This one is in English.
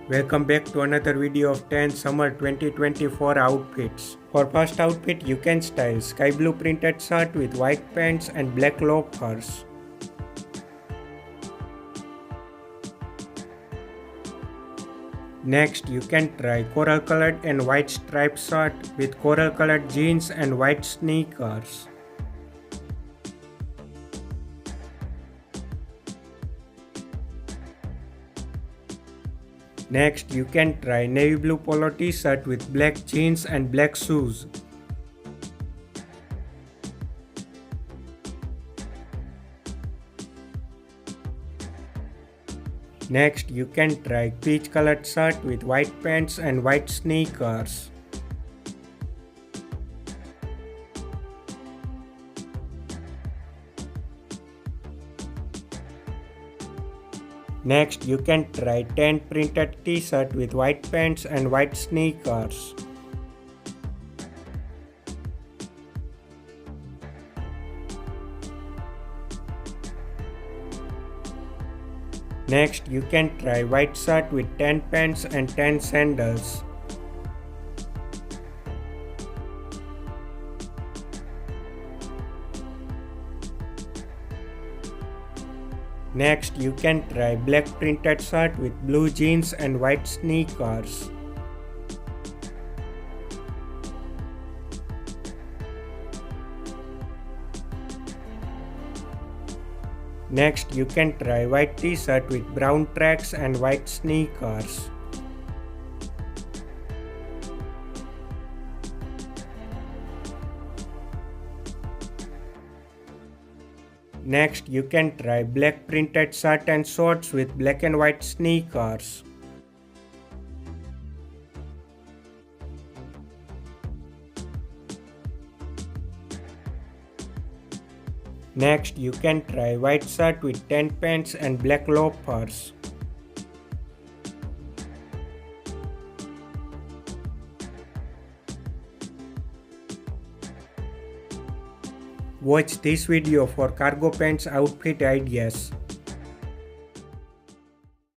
Welcome back to another video of 10 summer 2024 outfits. For first outfit, you can style sky blue printed shirt with white pants and black loafers. Next, you can try coral colored and white striped shirt with coral colored jeans and white sneakers. Next, you can try navy blue polo t-shirt with black jeans and black shoes. Next, you can try peach colored shirt with white pants and white sneakers. Next, you can try tan printed t-shirt with white pants and white sneakers. Next, you can try white shirt with tan pants and tan sandals. Next, you can try black printed shirt with blue jeans and white sneakers. Next, you can try white t-shirt with brown tracks and white sneakers. Next, you can try black printed shirt and shorts with black and white sneakers. Next, you can try white shirt with tan pants and black loafers. Watch this video for cargo pants outfit ideas.